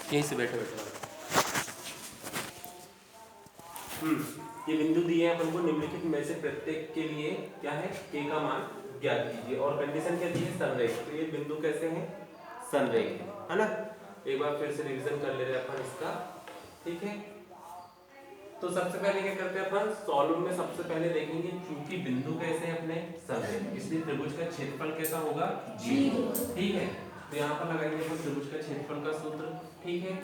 यहीं से बैठो बैठो। ये बिंदु दिए हैं अपन को, निम्नलिखित में से प्रत्येक के लिए क्या है के का मान ज्ञात कीजिए, और कंडीशन क्या दी है संरेख। तो ये बिंदु कैसे हैं संरेख है ना। एक बार फिर से रिवीजन कर ले रहे हैं अपन इसका, ठीक है। तो सबसे पहले क्या करते हैं अपन सॉल्व में, सबसे पहले देखेंगे चूंकि बिंदु कैसे हैं अपने संरेख, इसलिए त्रिभुज का क्षेत्रफल कैसा होगा 0, ठीक है। तो यहाँ पर लगाएंगे अपन त्रिभुज का क्षेत्रफल का सूत्र, ठीक है,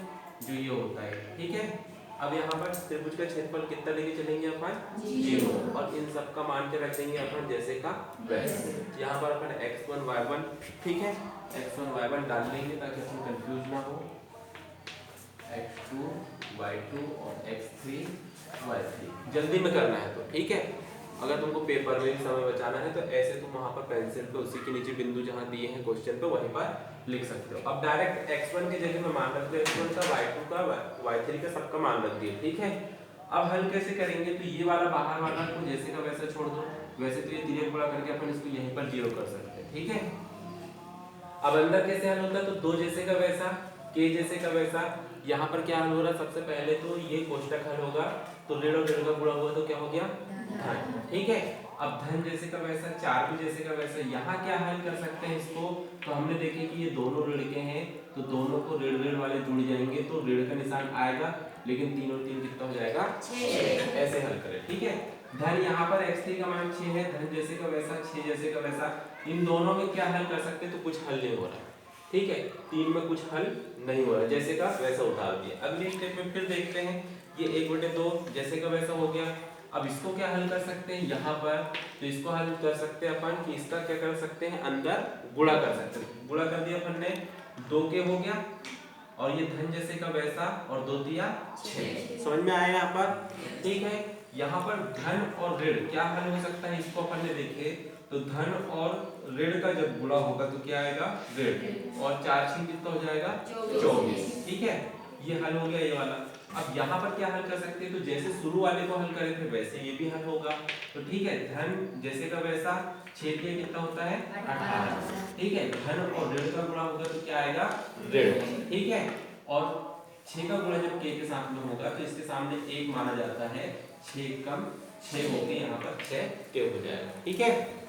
जो ये होता है, ठीक है। अब यहाँ पर त्रिभुज का क्षेत्रफल कितना लेके चलेंगे अपन 0, और इन सब का मान क्या रख देंगे अपन जैसे का वैसे। यहाँ पर अपन x1 y1, ठीक है, x1 y1 डाल लेंगे ताकि अपन कंफ्यूज ना हो, x2 y2 और x3 y3। जल्दी में करना है तो ठीक है, अगर तुमको पेपर में भी समय बचाना है तो ऐसे तुम वहां पर पेंसिल पे उसी के नीचे बिंदु जहां दिए हैं क्वेश्चन पे वहीं पर लिख सकते हो। अब डायरेक्ट x1 की जगह में मान रख दो x1 का, y2 का, y3 का, सबका मान रख दिए, ठीक है। अब हल कैसे करेंगे, तो ये वाला बाहर वाला को जैसे का वैसा छोड़ दो, वैसे तो ये तिर्यक गुणा करके अपन इसको यहीं पर 0 कर सकते हैं, ठीक है। अब अंदर कैसे हल होता है, तो दो जैसे का वैसा, के जैसे का वैसा। यहाँ पर क्या हल हो रहा है, सबसे पहले तो ये कोष्टक हल होगा, तो ऋण और ऋण का गुणा हुआ तो क्या हो गया धन, ठीक है। अब धन जैसे का वैसा, 4 भी जैसे का वैसा। यहाँ क्या हल कर सकते हैं इसको, तो हमने देखे कि ये दोनों ऋण के हैं, तो दोनों को ऋण ऋण वाले जुड़ जाएंगे तो ऋण का निशान आएगा, लेकिन 3 और 3 कितना हो जाएगा 6, ऐसे हल करें, ठीक है। धन यहाँ पर x3 का मान 6 है, धन जैसे का वैसा 6 जैसे का वैसा। इन दोनों में क्या हल कर सकते हैं, तो कुछ हल नहीं हो रहा, ठीक है, 3 में कुछ हल नहीं हो रहा, जैसे का वैसा उतार दिया। अगली स्टेप में फिर देखते हैं, ये 1/2 जैसे का वैसा हो गया। अब इसको क्या हल कर सकते हैं यहाँ पर, तो इसको हल कर सकते हैं अपन कि इसका क्या कर सकते हैं, अंदर गुणा कर सकते हैं। गुणा कर दिया अपन ने, 2 के हो गया, और ये धन जैसे का वैसा, और 2 दिया 6। समझ में आया यहाँ पर, ठीक है। यहाँ पर धन और ऋण क्या हल हो सकता है, इसको अपन ने देखे तो धन और ऋण का जब गुणा होगा तो क्या आएगा ऋण, और 4 6 कितना हो जाएगा 24, ठीक है। ये हल हो गया ये वाला। अब यहाँ पर क्या हल कर सकते हैं, तो जैसे शुरू वाले को हल करे थे वैसे ये भी हल होगा, तो ठीक है। धन जैसे का वैसा, 6 के कितना होता है 18, ठीक है। धन और ऋण का गुणा होगा तो क्या आएगा ऋण, ठीक है। और 6 का गुणा जब k के साथ में होगा तो इसके सामने 1 माना जाता है, 6 कम 6 होके यहाँ पर 6 k हो जाएगा, ठीक है।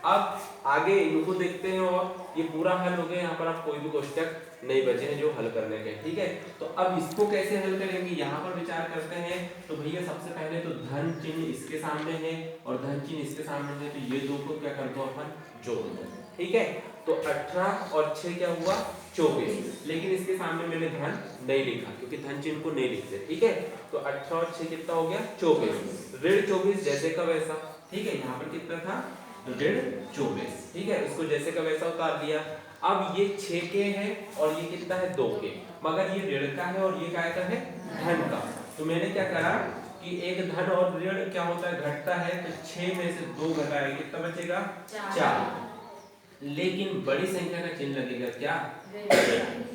अब आगे इनको देखते हैं, और ये पूरा हल हो गया। यहाँ पर आप कोई भी कोष्टक नहीं बचे हैं जो हल करने के, ठीक है। तो अब इसको कैसे हल करेंगे, यहाँ पर विचार करते हैं। तो भैया सबसे पहले तो धन चिन्ह इसके सामने है और धन चिन्ह इसके सामने है, तो ये दो को क्या कर दो अपन जोड़ दो, ठीक है। तो 18 और 6 क्या हुआ 24, लेकिन इसके सामने मैंने धन नहीं लिखा क्योंकि धन चिन्ह को नहीं लिखते, ठीक है। तो 18 और 6 कितना हो गया 24, ऋण 24 जैसे का वैसा, ठीक है। यहाँ पर कितना था ऋण 24, ठीक है, इसको जैसे का वैसा उतार दिया। अब ये 6 के है और ये कितना है 2 के, मगर ये ऋण का है और ये काय का है धन का। तो मैंने क्या करा कि एक धन और ऋण क्या होता है घटता है, तो 6 में से 2 घटाएंगे कितना बचेगा 4, लेकिन बड़ी संख्या का चिन्ह लगेगा क्या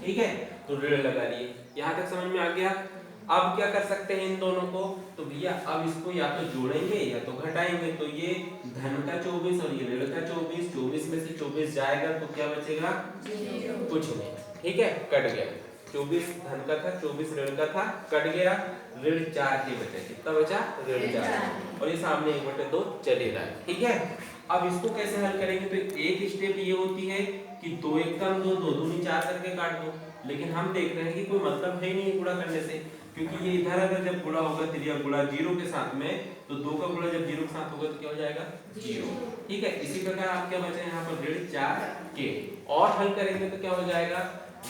ठीक है, तो ऋण लगा लिए। यहाँ तक समझ में आ गया। अब क्या कर सकते हैं इन दोनों को, तो भैया अब इसको या तो जोड़ेंगे या तो घटाएंगे। तो ये धन का 24 और ये ऋण का 24, 24 में से 24 जाएगा तो क्या बचेगा कुछ नहीं, ठीक है, कट गया। 24 धन का था, 24 ऋण का था, कट गया। ऋण 4 के बचे, कितना बचा ऋण 4, और ये सामने 1/2 चलेगा, ठीक है। अब इसको कैसे हल करेंगे, तो एक स्टेप ये होती है कि 2 1 कम 2, 2 दूनी 4 करके काट दो। लेकिन हम देख रहे हैं कि कोई मतलब है ही नहीं गुणा करने से, क्योंकि ये इधर अगर जब गुणा होगा त्रिज्या गुणा 0 के साथ में, तो 2 का गुणा जब 0 के साथ होगा तो क्या हो जाएगा 0, ठीक है। इसी प्रकार आप क्या बचे यहाँ पर ऋण 4 के, और हल करेंगे तो क्या हो जाएगा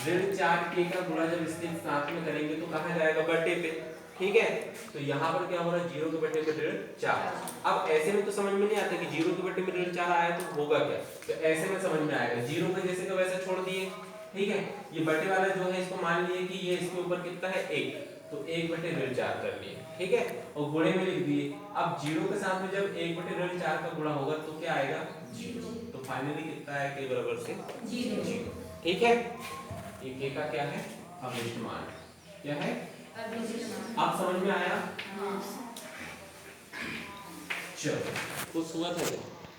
ऋण 4 के का गुणा जब इसके साथ में करेंगे तो कहाँ जाएगा बटे पे, ठीक है। तो यहाँ पर क्या हो रहा है 0 के बटे में ऋण 4। अब ऐसे में तो समझ में नहीं आता कि 0 के बटे में ऋण 4 आया तो होगा क्या, तो ऐसे में समझ में आएगा 0 का जैसे का वैसा छोड़ दिए, ठीक है। ये बटे वाला जो है इसको मान लिए कि ये इसके ऊपर कितना है 1, तो 1/ऋण 4 कर लिए, ठीक है, और गुणे में लिख दिए। अब 0 के साथ में जब 1/ऋण 4 का गुणा होगा तो क्या आएगा 0, तो फाइनली कितना है k बराबर से 0, ठीक है। ये k का क्या है अवशिष्ट मान, क्या है आप समझ में आया। चलो कुछ हुआ था क्या?